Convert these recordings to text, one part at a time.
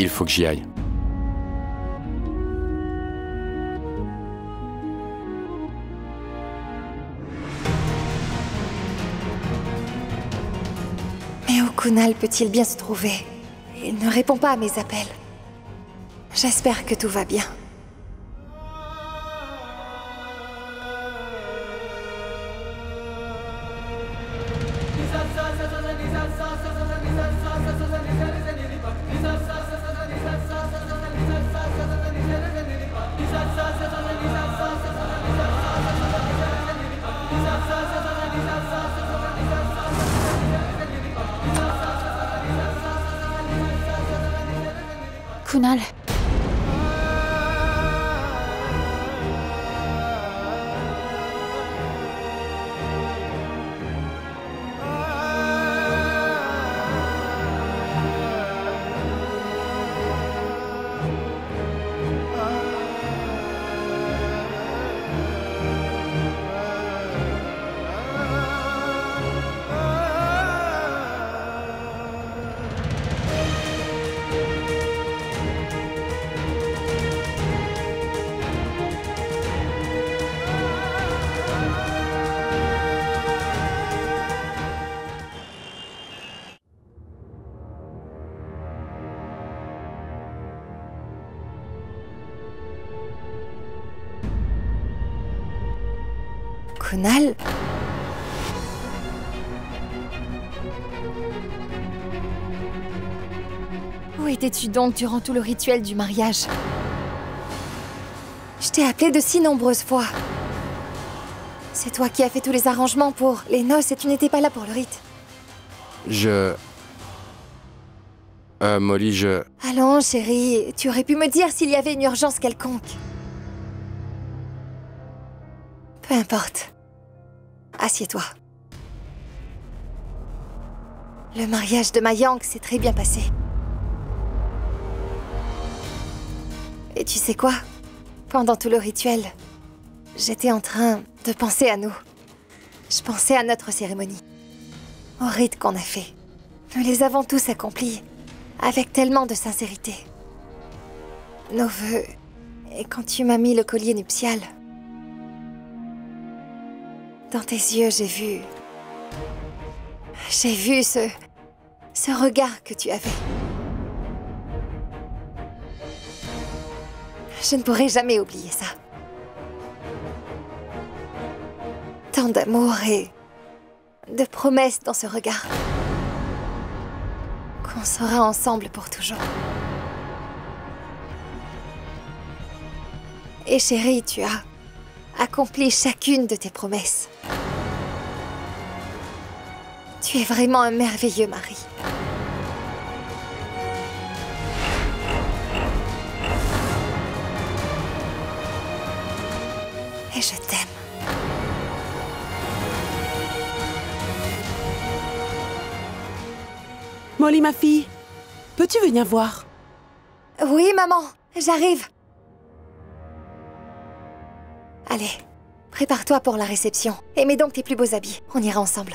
Il faut que j'y aille. Mais où Kunal peut-il bien se trouver? Il ne répond pas à mes appels. J'espère que tout va bien. Kunal. Kunal? Où étais-tu donc durant tout le rituel du mariage? Je t'ai appelé de si nombreuses fois. C'est toi qui as fait tous les arrangements pour les noces et tu n'étais pas là pour le rite. Molly, Allons, chérie, tu aurais pu me dire s'il y avait une urgence quelconque. Peu importe. Assieds-toi. Le mariage de Mayank s'est très bien passé. Et tu sais quoi? Pendant tout le rituel, j'étais en train de penser à nous. Je pensais à notre cérémonie, au rite qu'on a fait. Nous les avons tous accomplis, avec tellement de sincérité. Nos vœux, et quand tu m'as mis le collier nuptial, dans tes yeux, j'ai vu ce regard que tu avais. Je ne pourrai jamais oublier ça. Tant d'amour et de promesses dans ce regard. Qu'on sera ensemble pour toujours. Et chérie, tu as accompli chacune de tes promesses. Tu es vraiment un merveilleux mari. Et je t'aime. Molly, ma fille, peux-tu venir voir? Oui, maman, j'arrive. Allez, prépare-toi pour la réception. Et mets donc tes plus beaux habits. On ira ensemble.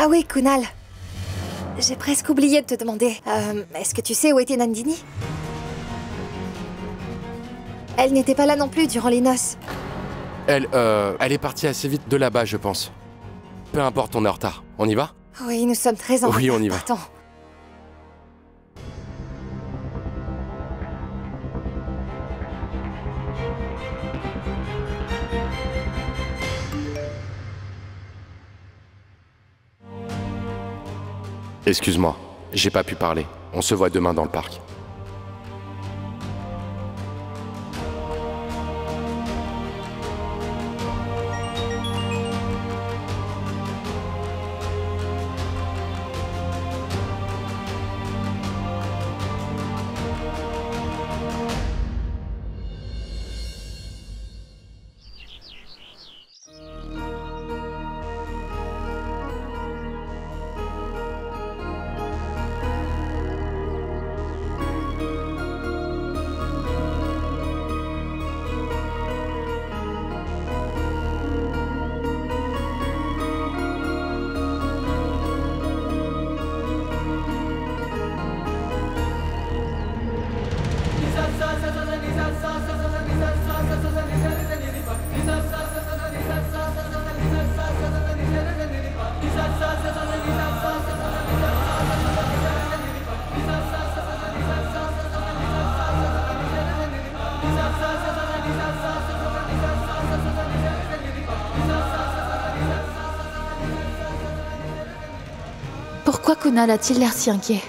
Ah oui, Kunal. J'ai presque oublié de te demander. Est-ce que tu sais où était Nandini? Elle n'était pas là non plus durant les noces. Elle est partie assez vite de là-bas, je pense. Peu importe, on est en retard. On y va? Oui, nous sommes très en Oui, retard. on y va. Attends. Excuse-moi, j'ai pas pu parler. On se voit demain dans le parc. Pourquoi Kunal a-t-il l'air si inquiet?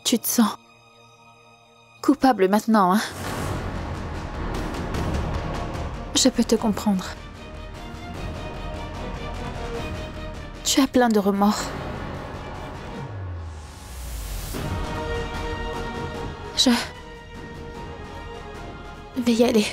Tu te sens coupable maintenant, hein? Je peux te comprendre. Tu as plein de remords. Je vais y aller.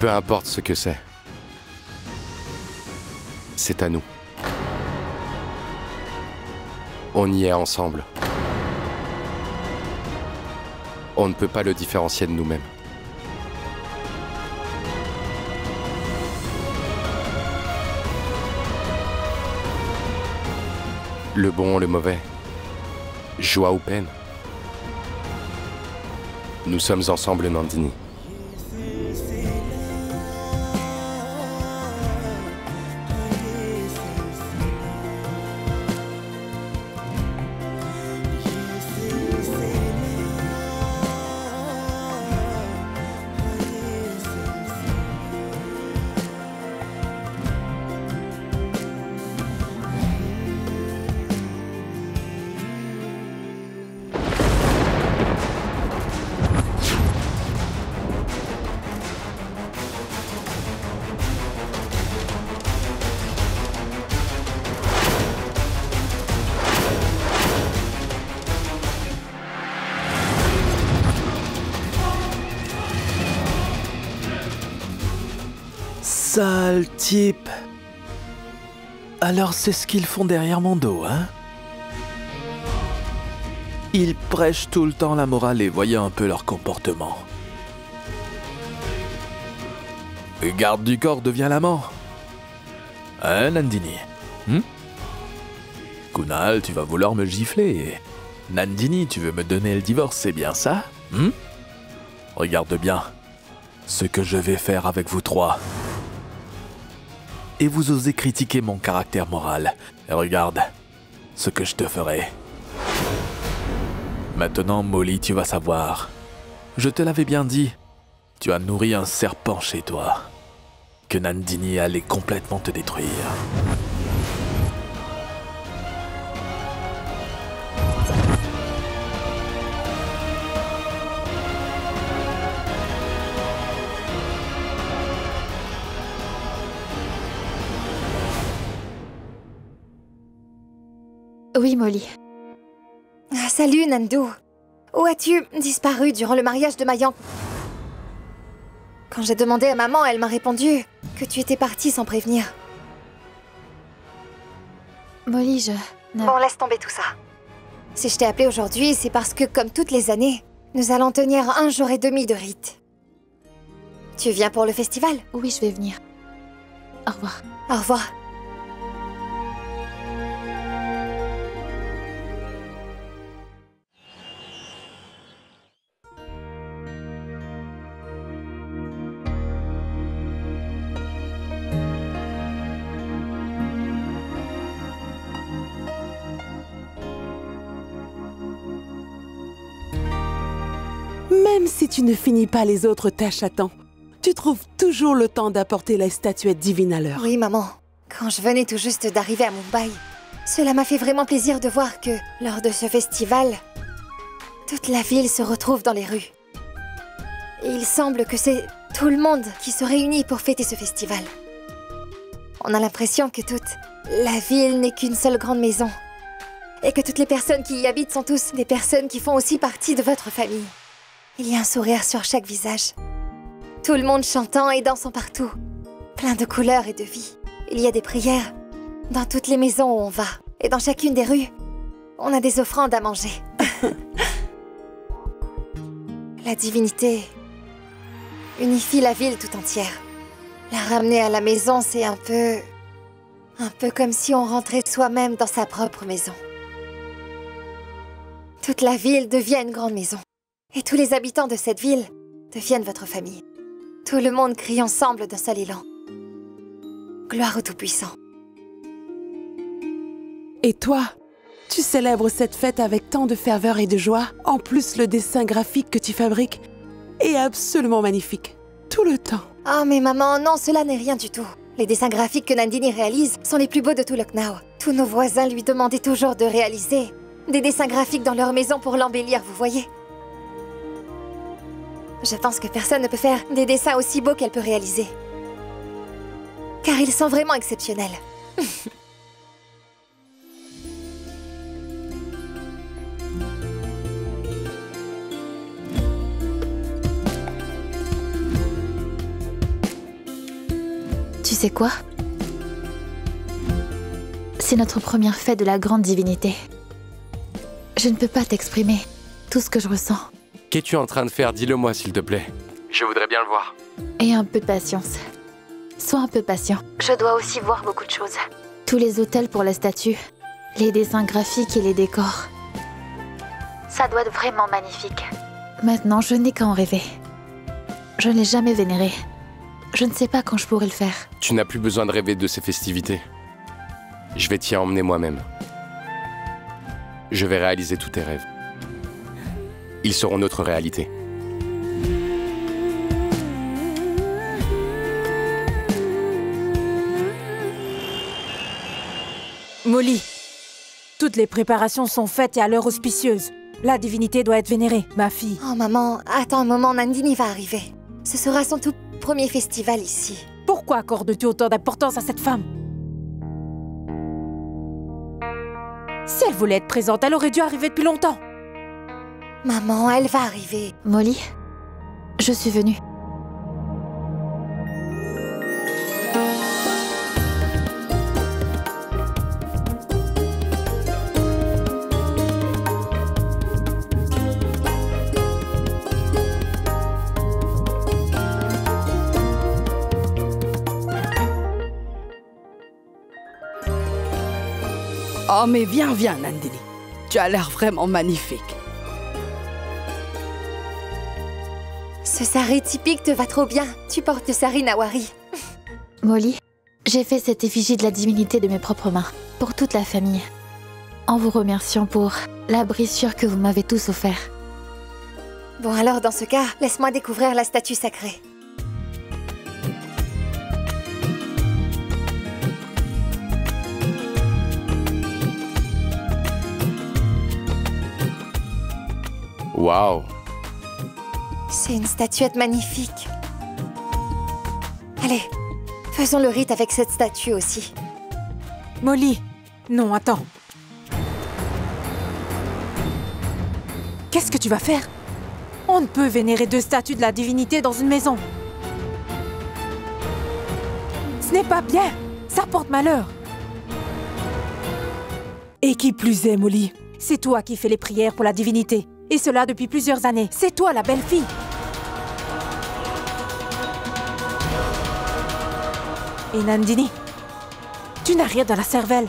Peu importe ce que c'est à nous. On y est ensemble. On ne peut pas le différencier de nous-mêmes. Le bon, le mauvais, joie ou peine. Nous sommes ensemble, Nandini. Sale type. Alors c'est ce qu'ils font derrière mon dos, hein? Ils prêchent tout le temps la morale et voyez un peu leur comportement. Le garde du corps devient l'amant. Hein, Nandini? Kunal, tu vas vouloir me gifler. Nandini, tu veux me donner le divorce, c'est bien ça? Regarde bien ce que je vais faire avec vous trois. Et vous osez critiquer mon caractère moral. Et regarde ce que je te ferai. Maintenant, Molly, tu vas savoir. Je te l'avais bien dit. Tu as nourri un serpent chez toi. Que Nandini allait complètement te détruire. Oui, Molly. Ah, salut, Nandu. Où as-tu disparu durant le mariage de Mayank? Quand j'ai demandé à maman, elle m'a répondu que tu étais partie sans prévenir. Molly, Bon, laisse tomber tout ça. Si je t'ai appelé aujourd'hui, c'est parce que, comme toutes les années, nous allons tenir 1 jour et demi de rite. Tu viens pour le festival? Oui, je vais venir. Au revoir. Au revoir. Même si tu ne finis pas les autres tâches à temps, tu trouves toujours le temps d'apporter la statuette divine à l'heure. Oui, maman. Quand je venais tout juste d'arriver à Mumbai, cela m'a fait vraiment plaisir de voir que, lors de ce festival, toute la ville se retrouve dans les rues. Et il semble que c'est tout le monde qui se réunit pour fêter ce festival. On a l'impression que toute la ville n'est qu'une seule grande maison. Et que toutes les personnes qui y habitent sont tous des personnes qui font aussi partie de votre famille. Il y a un sourire sur chaque visage. Tout le monde chantant et dansant partout. Plein de couleurs et de vie. Il y a des prières dans toutes les maisons où on va. Et dans chacune des rues, on a des offrandes à manger. La divinité unifie la ville tout entière. La ramener à la maison, c'est un peu comme si on rentrait soi-même dans sa propre maison. Toute la ville devient une grande maison. Et tous les habitants de cette ville deviennent votre famille. Tout le monde crie ensemble d'un seul élan. Gloire au Tout-Puissant. Et toi, tu célèbres cette fête avec tant de ferveur et de joie. En plus, le dessin graphique que tu fabriques est absolument magnifique. Tout le temps. Oh mais maman, non, cela n'est rien du tout. Les dessins graphiques que Nandini réalise sont les plus beaux de tout Lucknow. Tous nos voisins lui demandaient toujours de réaliser des dessins graphiques dans leur maison pour l'embellir, vous voyez. Je pense que personne ne peut faire des dessins aussi beaux qu'elle peut réaliser. Car ils sont vraiment exceptionnels. Tu sais quoi? C'est notre première fête de la grande divinité. Je ne peux pas t'exprimer tout ce que je ressens. Qu'es-tu en train de faire? Dis-le-moi, s'il te plaît. Je voudrais bien le voir. Et un peu de patience. Sois un peu patient. Je dois aussi voir beaucoup de choses. Tous les hôtels pour la statue, les dessins graphiques et les décors. Ça doit être vraiment magnifique. Maintenant, je n'ai qu'à en rêver. Je ne l'ai jamais vénéré. Je ne sais pas quand je pourrai le faire. Tu n'as plus besoin de rêver de ces festivités. Je vais t'y emmener moi-même. Je vais réaliser tous tes rêves. Ils seront notre réalité. Molly, toutes les préparations sont faites et à l'heure auspicieuse. La divinité doit être vénérée, ma fille. Oh maman, attends un moment, Nandini va arriver. Ce sera son tout premier festival ici. Pourquoi accordes-tu autant d'importance à cette femme? Si elle voulait être présente, elle aurait dû arriver depuis longtemps. Maman, elle va arriver. Molly, je suis venue. Oh, mais viens, Nandini. Tu as l'air vraiment magnifique. Ce sari typique te va trop bien. Tu portes le sari Nawari. Molly, j'ai fait cette effigie de la divinité de mes propres mains, pour toute la famille, en vous remerciant pour la brisure que vous m'avez tous offert. Bon alors, dans ce cas, laisse-moi découvrir la statue sacrée. Waouh! C'est une statuette magnifique. Allez, faisons le rite avec cette statue aussi. Molly, non, attends. Qu'est-ce que tu vas faire? On ne peut vénérer 2 statues de la divinité dans une maison. Ce n'est pas bien. Ça porte malheur. Et qui plus est, Molly, c'est toi qui fais les prières pour la divinité. Et cela depuis plusieurs années. C'est toi la belle fille. Et Nandini, tu n'as rien dans la cervelle.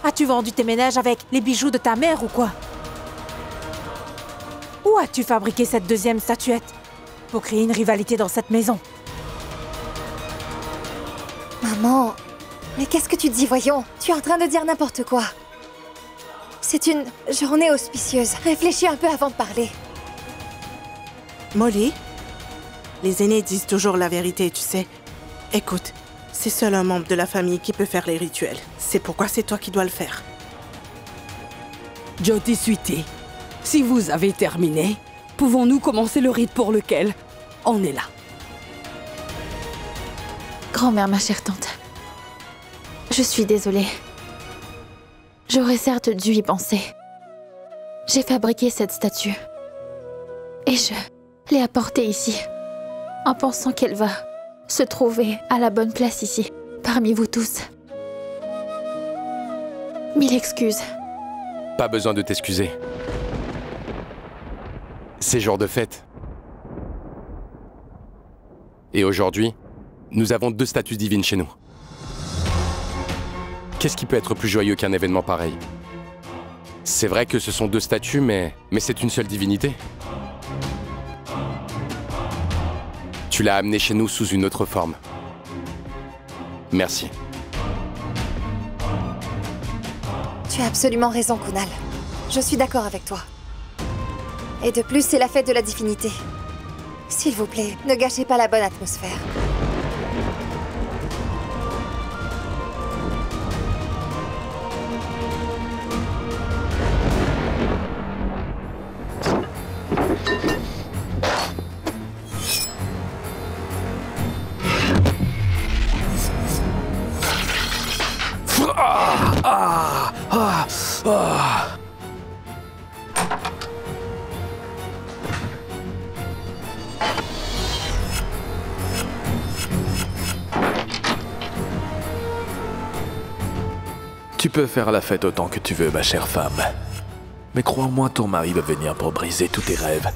As-tu vendu tes ménages avec les bijoux de ta mère ou quoi? Où as-tu fabriqué cette deuxième statuette? Pour créer une rivalité dans cette maison. Maman, mais qu'est-ce que tu dis, voyons? Tu es en train de dire n'importe quoi. C'est une journée auspicieuse. Réfléchis un peu avant de parler. Molly, les aînés disent toujours la vérité, tu sais. Écoute, c'est seul un membre de la famille qui peut faire les rituels. C'est pourquoi c'est toi qui dois le faire. Jyoti Suiti, si vous avez terminé, pouvons-nous commencer le rite pour lequel on est là? Grand-mère, ma chère tante, je suis désolée. J'aurais certes dû y penser. J'ai fabriqué cette statue. Et je l'ai apportée ici, en pensant qu'elle va se trouver à la bonne place ici, parmi vous tous. 1000 excuses. Pas besoin de t'excuser. C'est jour de fête. Et aujourd'hui, nous avons 2 statues divines chez nous. Qu'est-ce qui peut être plus joyeux qu'un événement pareil? C'est vrai que ce sont 2 statues, mais c'est une seule divinité. Tu l'as amenée chez nous sous une autre forme. Merci. Tu as absolument raison, Kunal. Je suis d'accord avec toi. Et de plus, c'est la fête de la divinité. S'il vous plaît, ne gâchez pas la bonne atmosphère. Tu peux faire la fête autant que tu veux, ma chère femme. Mais crois-moi, ton mari va venir pour briser tous tes rêves.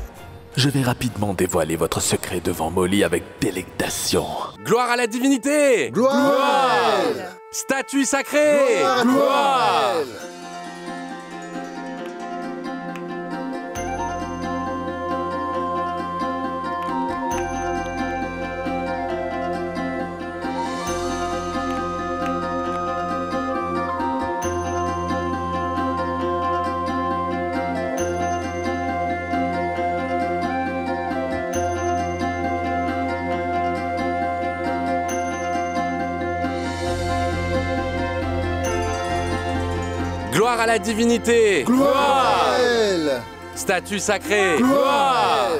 Je vais rapidement dévoiler votre secret devant Molly avec délectation. Gloire à la divinité! Gloire! Statue sacrée! Gloire! Gloire à la divinité! Gloire! Statue sacrée! Gloire!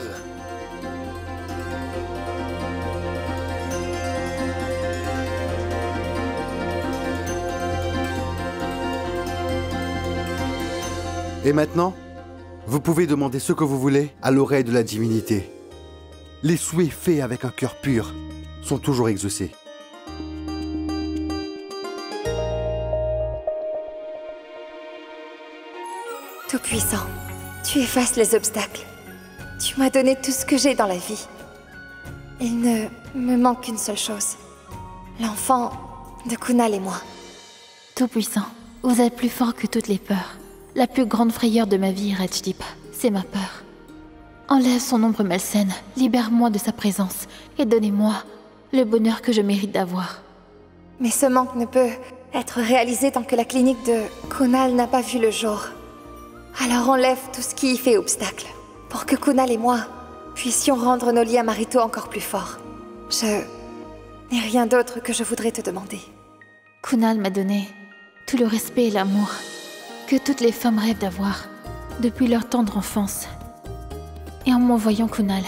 Et maintenant, vous pouvez demander ce que vous voulez à l'oreille de la divinité. Les souhaits faits avec un cœur pur sont toujours exaucés. Tout-Puissant, tu effaces les obstacles. Tu m'as donné tout ce que j'ai dans la vie. Il ne me manque qu'une seule chose. L'enfant de Kunal et moi. Tout-Puissant, Vous êtes plus fort que toutes les peurs. La plus grande frayeur de ma vie, Rajdip, c'est ma peur. Enlève son ombre malsaine, libère-moi de sa présence et donnez-moi le bonheur que je mérite d'avoir. Mais ce manque ne peut être réalisé tant que la clinique de Kunal n'a pas vu le jour. Alors enlève tout ce qui y fait obstacle, pour que Kunal et moi puissions rendre nos liens maritaux encore plus forts. Je n'ai rien d'autre que je voudrais te demander. Kunal m'a donné tout le respect et l'amour que toutes les femmes rêvent d'avoir depuis leur tendre enfance. Et en m'envoyant Kunal,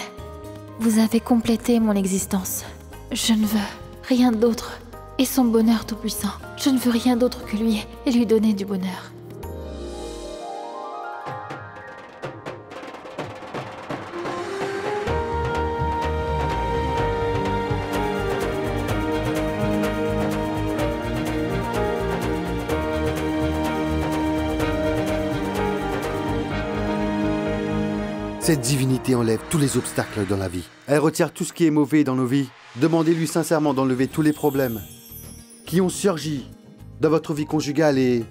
vous avez complété mon existence. Je ne veux rien d'autre. Et son bonheur tout-puissant. Je ne veux rien d'autre que lui et lui donner du bonheur. Cette divinité enlève tous les obstacles dans la vie. Elle retire tout ce qui est mauvais dans nos vies. Demandez-lui sincèrement d'enlever tous les problèmes qui ont surgi dans votre vie conjugale et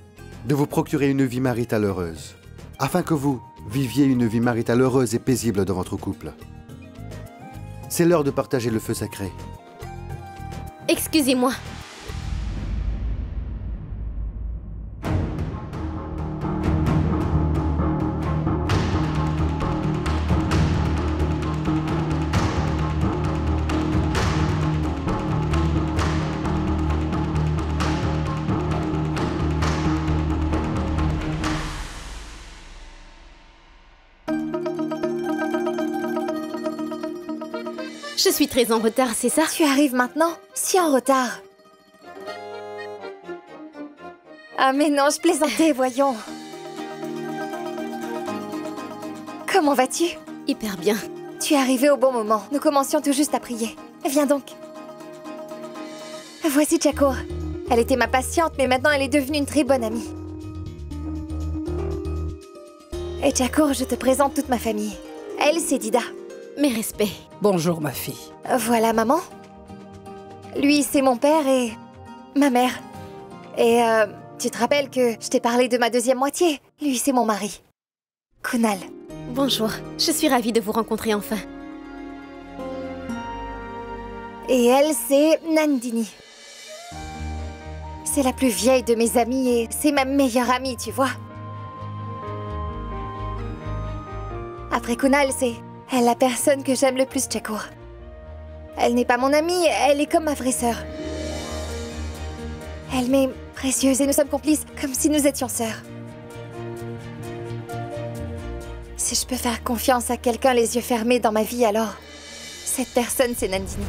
de vous procurer une vie maritale heureuse, afin que vous viviez une vie maritale heureuse et paisible dans votre couple. C'est l'heure de partager le feu sacré. Excusez-moi. Je suis très en retard, c'est ça? Tu arrives maintenant? Si en retard. Ah mais non, je plaisantais, voyons. Comment vas-tu? Hyper bien. Tu es arrivé au bon moment. Nous commencions tout juste à prier. Viens donc. Voici Chakour. Elle était ma patiente, mais maintenant elle est devenue une très bonne amie. Et Chakour, je te présente toute ma famille. Elle, c'est Dida. Mes respects. Bonjour, ma fille. Voilà, maman. Lui, c'est mon père et ma mère. Et tu te rappelles que je t'ai parlé de ma deuxième moitié? Lui, c'est mon mari. Kunal. Bonjour. Je suis ravie de vous rencontrer enfin. Et elle, c'est Nandini. C'est la plus vieille de mes amies et c'est ma meilleure amie, tu vois. Après Kunal, c'est elle la personne que j'aime le plus, Chakour. Elle n'est pas mon amie, elle est comme ma vraie sœur. Elle m'est précieuse et nous sommes complices, comme si nous étions sœurs. Si je peux faire confiance à quelqu'un les yeux fermés dans ma vie, alors cette personne, c'est Nandini.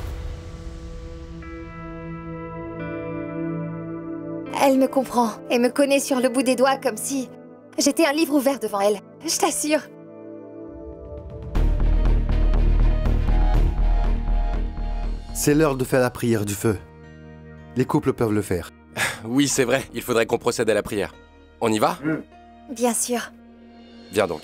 Elle me comprend et me connaît sur le bout des doigts comme si j'étais un livre ouvert devant elle. Je t'assure. C'est l'heure de faire la prière du feu. Les couples peuvent le faire. Oui, c'est vrai, il faudrait qu'on procède à la prière. On y va? Bien sûr. Viens donc.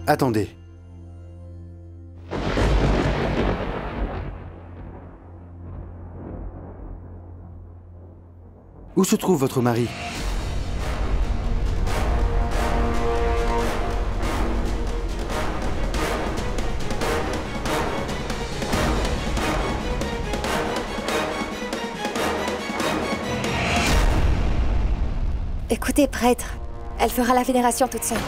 Attendez. Où se trouve votre mari? Écoutez, prêtre, elle fera la vénération toute seule.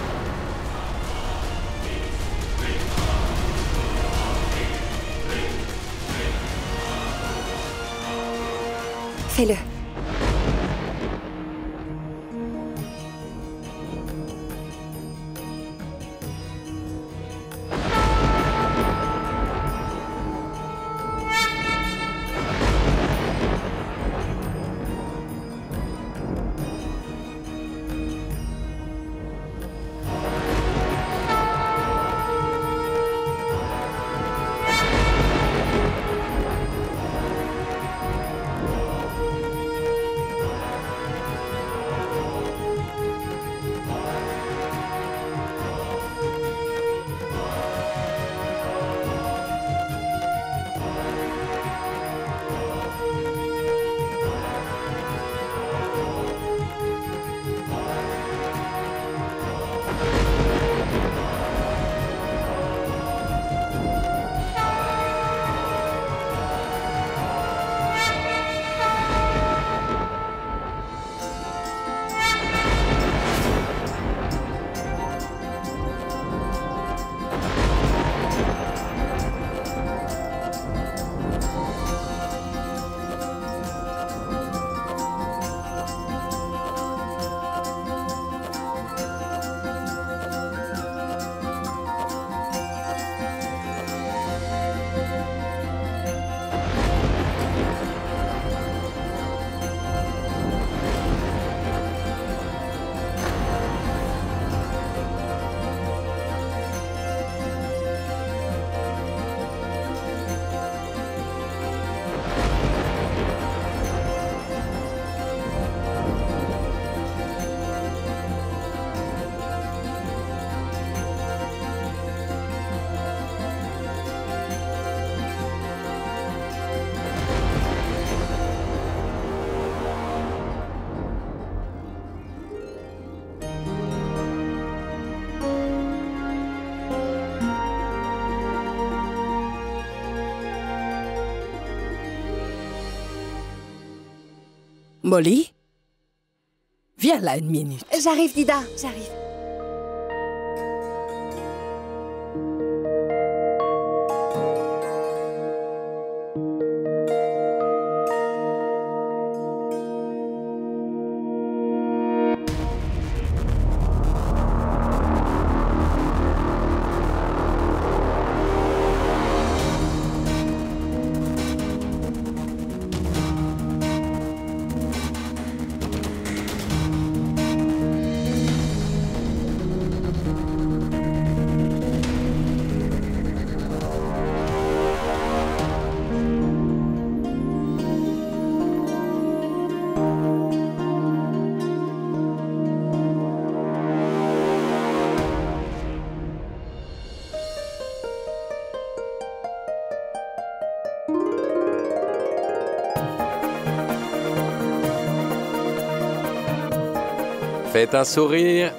Fais-le. Molly? Viens là une minute. J'arrive, Dida, j'arrive. Faites un sourire.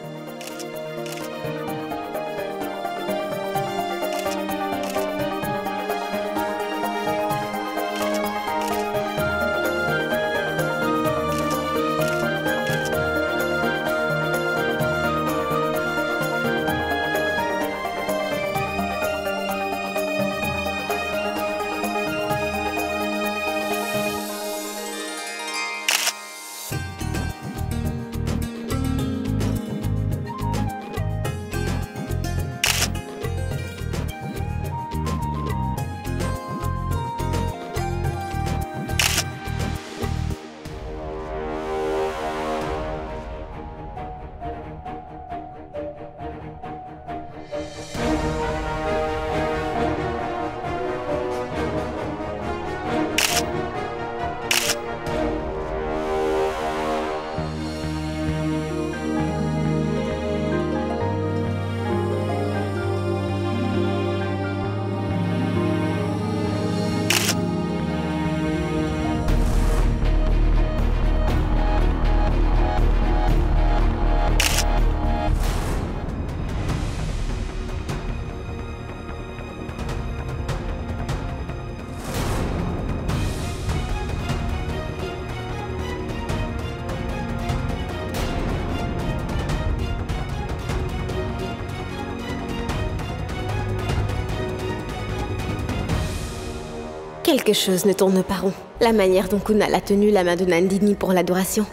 Quelque chose ne tourne pas rond. La manière dont Kunal a tenu la main de Nandini pour l'adoration,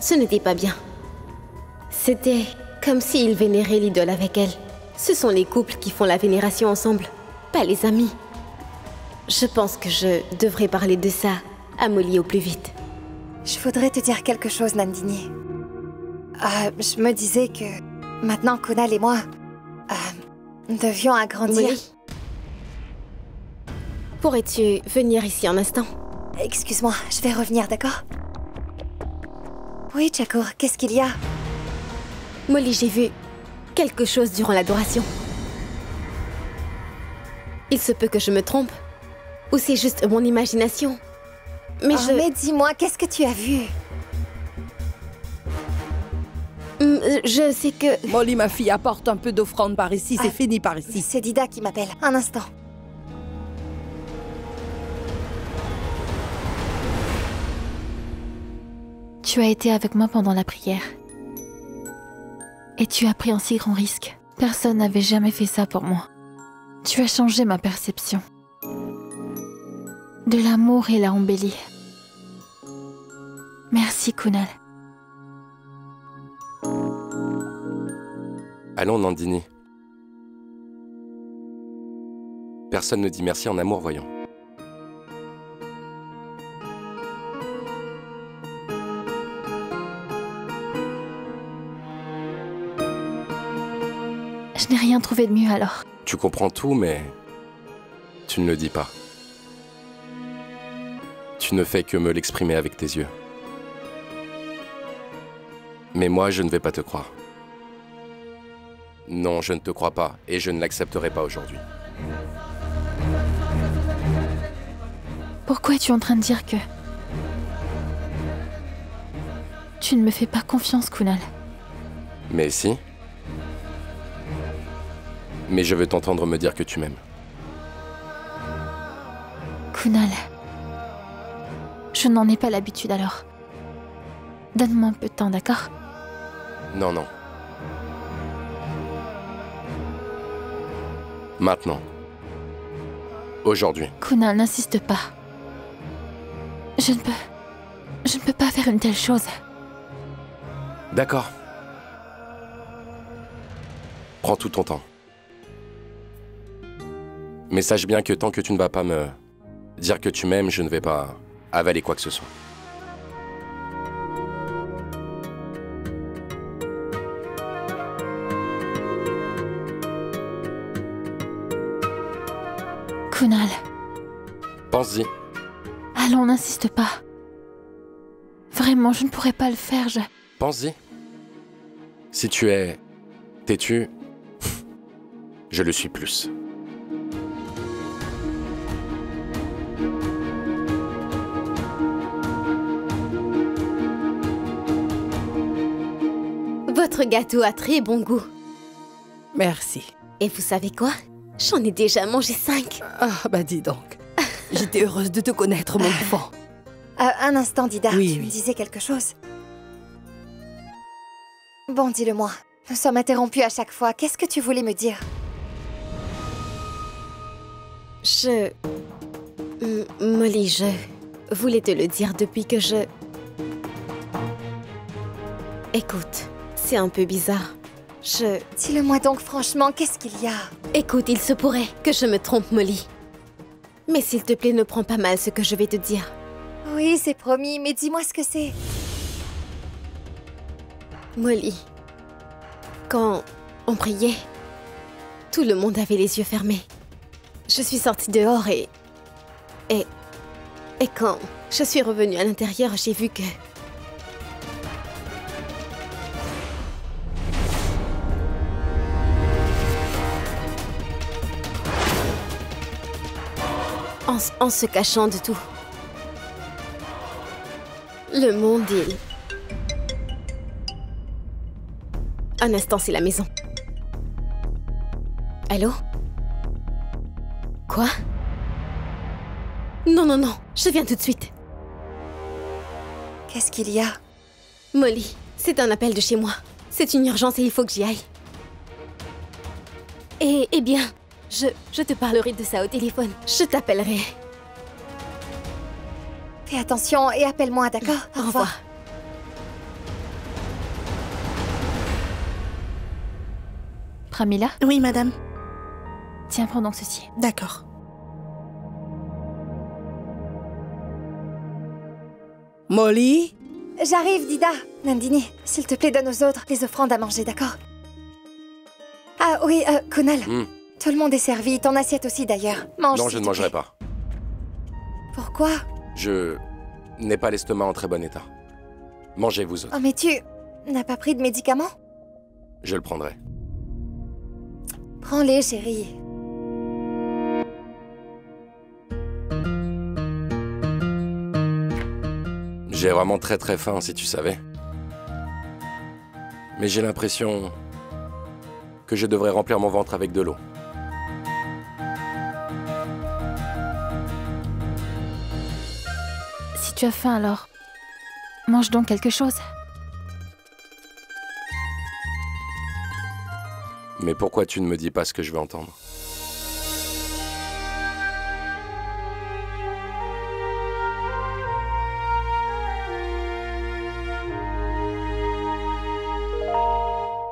ce n'était pas bien. C'était comme s'il vénérait l'idole avec elle. Ce sont les couples qui font la vénération ensemble, pas les amis. Je pense que je devrais parler de ça à Molly au plus vite. Je voudrais te dire quelque chose, Nandini. Je me disais que maintenant Kunal et moi devions agrandir. Molly, pourrais-tu venir ici un instant? Excuse-moi, je vais revenir, d'accord? Oui, Chakour, qu'est-ce qu'il y a? Molly, j'ai vu quelque chose durant l'adoration. Il se peut que je me trompe, ou c'est juste mon imagination. Mais mais dis-moi, qu'est-ce que tu as vu? Je sais que... Molly, ma fille, apporte un peu d'offrande par ici, c'est fini par ici. C'est Dida qui m'appelle. Un instant. Tu as été avec moi pendant la prière. Et tu as pris un si grand risque. Personne n'avait jamais fait ça pour moi. Tu as changé ma perception. De l'amour et l'a embelli. Merci, Kunal. Allons, Nandini. Personne ne dit merci en amour, voyons. Je n'ai rien trouvé de mieux alors. Tu comprends tout, mais tu ne le dis pas. Tu ne fais que me l'exprimer avec tes yeux. Mais moi, je ne vais pas te croire. Non, je ne te crois pas, et je ne l'accepterai pas aujourd'hui. Pourquoi es-tu en train de dire que... Tu ne me fais pas confiance, Kunal? Mais si. Mais je veux t'entendre me dire que tu m'aimes. Kunal, je n'en ai pas l'habitude alors. Donne-moi un peu de temps, d'accord? Non, non. Maintenant. Aujourd'hui. Kunal, n'insiste pas. Je ne peux pas faire une telle chose. D'accord. Prends tout ton temps. Mais sache bien que tant que tu ne vas pas me dire que tu m'aimes, je ne vais pas avaler quoi que ce soit. Kunal. Pense-y. Allons, n'insiste pas. Vraiment, je ne pourrais pas le faire, Pense-y. Si tu es têtu, je le suis plus. Votre gâteau a très bon goût. Merci. Et vous savez quoi? J'en ai déjà mangé 5. Ah, bah dis donc. J'étais heureuse de te connaître, mon enfant. Un instant, Dida, Oui, tu me disais quelque chose? Bon, dis-le-moi. Nous sommes interrompus à chaque fois. Qu'est-ce que tu voulais me dire? Molly, je voulais te le dire depuis que je... Écoute, c'est un peu bizarre. Dis-le-moi donc franchement, qu'est-ce qu'il y a? Écoute, il se pourrait que je me trompe, Molly. Mais s'il te plaît, ne prends pas mal ce que je vais te dire. Oui, c'est promis, mais dis-moi ce que c'est. Molly, quand on priait, tout le monde avait les yeux fermés. Je suis sortie dehors et quand je suis revenue à l'intérieur, j'ai vu que... En se cachant de tout. Le monde, il... Un instant, c'est la maison. Allô? Quoi? Non, non, non, je viens tout de suite. Qu'est-ce qu'il y a? Molly, c'est un appel de chez moi. C'est une urgence et il faut que j'y aille. Eh bien, je te parlerai de ça au téléphone. Je t'appellerai. Fais attention et appelle-moi, d'accord? Au revoir. Pramila? Oui, madame. Tiens, prends donc ceci. D'accord. Molly? J'arrive, Dida. Nandini, s'il te plaît, donne aux autres les offrandes à manger, d'accord? Ah oui, Kunal. Tout le monde est servi, ton assiette aussi d'ailleurs. Mange. Non, je ne mangerai pas. Pourquoi? Je n'ai pas l'estomac en très bon état. Mangez, vous autres. Oh, mais tu n'as pas pris de médicaments? Je le prendrai. Prends-les, chérie. J'ai vraiment très très faim, si tu savais. Mais j'ai l'impression que je devrais remplir mon ventre avec de l'eau. Si tu as faim alors, mange donc quelque chose. Mais pourquoi tu ne me dis pas ce que je veux entendre?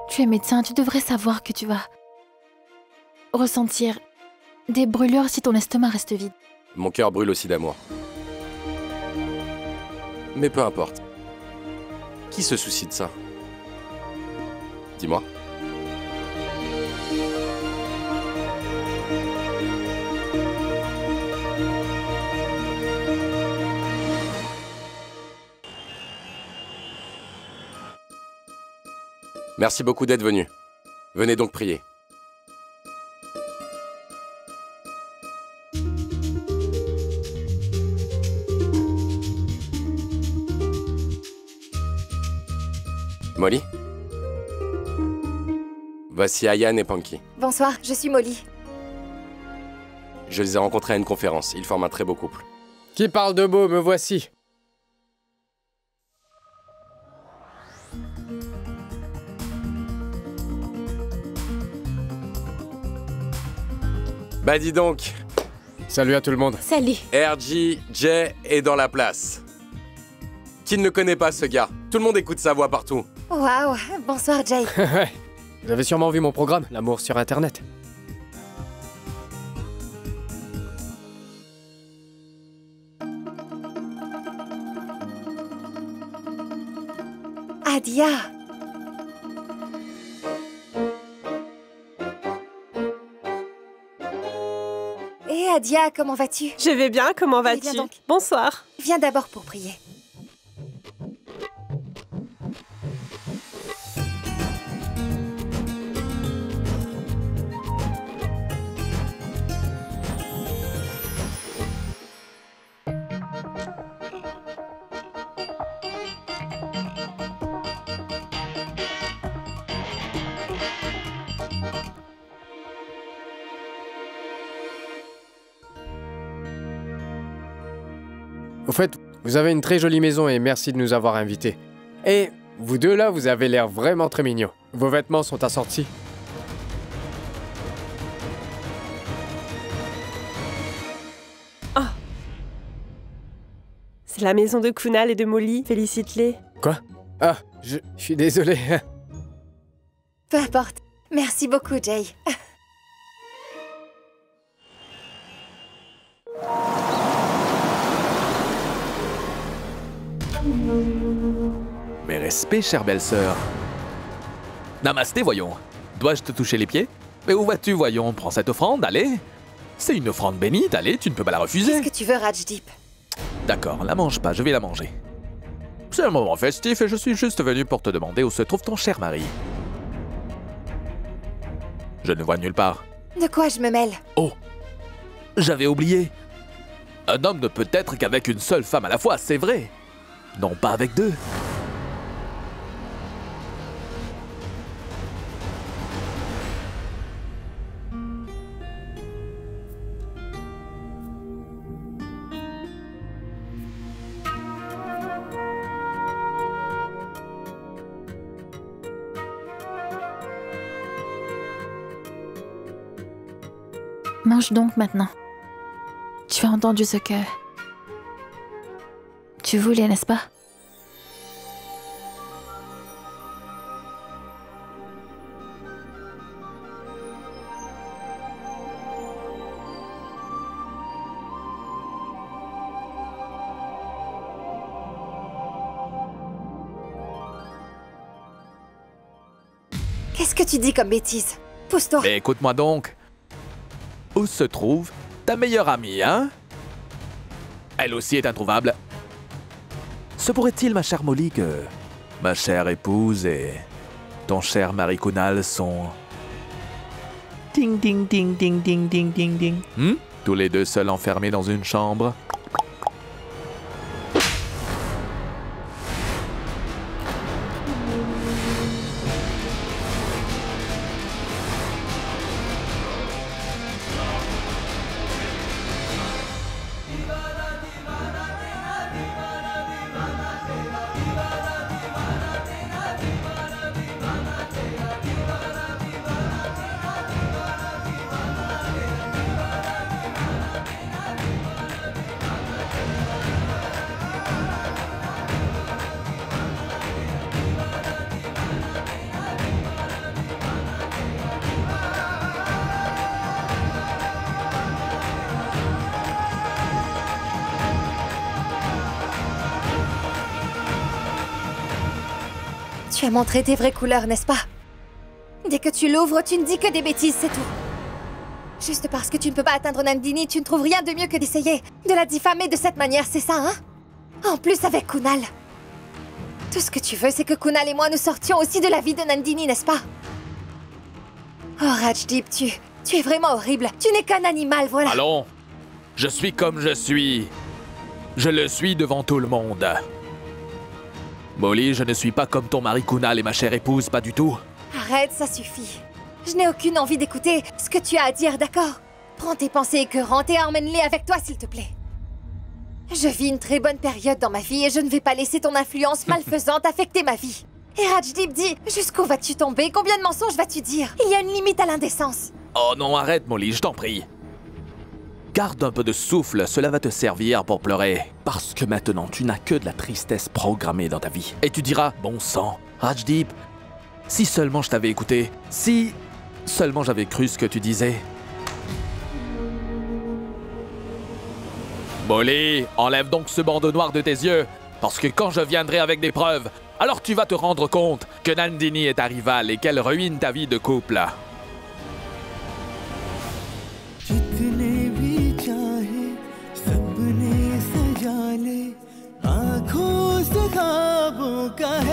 Tu es médecin, tu devrais savoir que tu vas ressentir des brûlures si ton estomac reste vide. Mon cœur brûle aussi d'amour. Mais peu importe. Qui se soucie de ça? Dis-moi. Merci beaucoup d'être venu. Venez donc prier. Molly? Voici Ayan et Panky. Bonsoir, je suis Molly. Je les ai rencontrés à une conférence. Ils forment un très beau couple. Qui parle de beau, me voici. Bah dis donc. Salut à tout le monde. Salut. RJ, Jay est dans la place. Qui ne le connaît pas, ce gars? Tout le monde écoute sa voix partout. Waouh, bonsoir Jay. Ouais. Vous avez sûrement vu mon programme, L'amour sur Internet. Adia. Et Adia, comment vas-tu? Je vais bien, comment vas-tu? Viens donc. Bonsoir. Viens d'abord pour prier. Au fait, vous avez une très jolie maison et merci de nous avoir invités. Et vous deux là, vous avez l'air vraiment très mignons. Vos vêtements sont assortis. Oh. C'est la maison de Kunal et de Molly, félicite-les. Quoi? Ah, je suis désolé. Peu importe. Merci beaucoup, Jay. Mes respects, chère belle-sœur. Namasté, voyons. Dois-je te toucher les pieds? Mais où vas-tu, voyons? Prends cette offrande, allez. C'est une offrande bénite, allez, tu ne peux pas la refuser. Qu'est-ce que tu veux, Rajdip? D'accord, la mange pas, je vais la manger. C'est un moment festif et je suis juste venu pour te demander où se trouve ton cher mari. Je ne vois nulle part. De quoi je me mêle? Oh, j'avais oublié. Un homme ne peut être qu'avec une seule femme à la fois, c'est vrai. Non pas avec deux. Mange donc maintenant. Tu as entendu ce que Tu voulais, n'est-ce pas? Qu'est-ce que tu dis comme bêtise? Pousse-toi. Mais écoute-moi donc. Où se trouve ta meilleure amie, hein? Elle aussi est introuvable. Se pourrait-il, ma chère Molly, que ma chère épouse et ton cher mari Kunal sont... Ding ding ding ding ding ding ding ding. Tous les deux seuls enfermés dans une chambre? Tu as montré tes vraies couleurs, n'est-ce pas? Dès que tu l'ouvres, tu ne dis que des bêtises, c'est tout. Juste parce que tu ne peux pas atteindre Nandini, tu ne trouves rien de mieux que d'essayer de la diffamer de cette manière, c'est ça, hein? En plus avec Kunal. Tout ce que tu veux, c'est que Kunal et moi nous sortions aussi de la vie de Nandini, n'est-ce pas? Oh Rajdip, tu es vraiment horrible. Tu n'es qu'un animal, voilà. Allons, je suis comme je suis. Je le suis devant tout le monde. Molly, je ne suis pas comme ton mari Kunal et ma chère épouse, pas du tout. Arrête, ça suffit. Je n'ai aucune envie d'écouter ce que tu as à dire, d'accord? Prends tes pensées écœurantes et emmène-les avec toi, s'il te plaît. Je vis une très bonne période dans ma vie et je ne vais pas laisser ton influence malfaisante affecter ma vie. Et Rajdip dit, jusqu'où vas-tu tomber? Combien de mensonges vas-tu dire? Il y a une limite à l'indécence. Oh non, arrête Molly, je t'en prie. Garde un peu de souffle, cela va te servir pour pleurer. Parce que maintenant, tu n'as que de la tristesse programmée dans ta vie. Et tu diras, bon sang, Rajdip, si seulement je t'avais écouté, si seulement j'avais cru ce que tu disais. Molly, enlève donc ce bandeau noir de tes yeux, parce que quand je viendrai avec des preuves, alors tu vas te rendre compte que Nandini est ta rivale et qu'elle ruine ta vie de couple. आँखों से ख्वाबों का है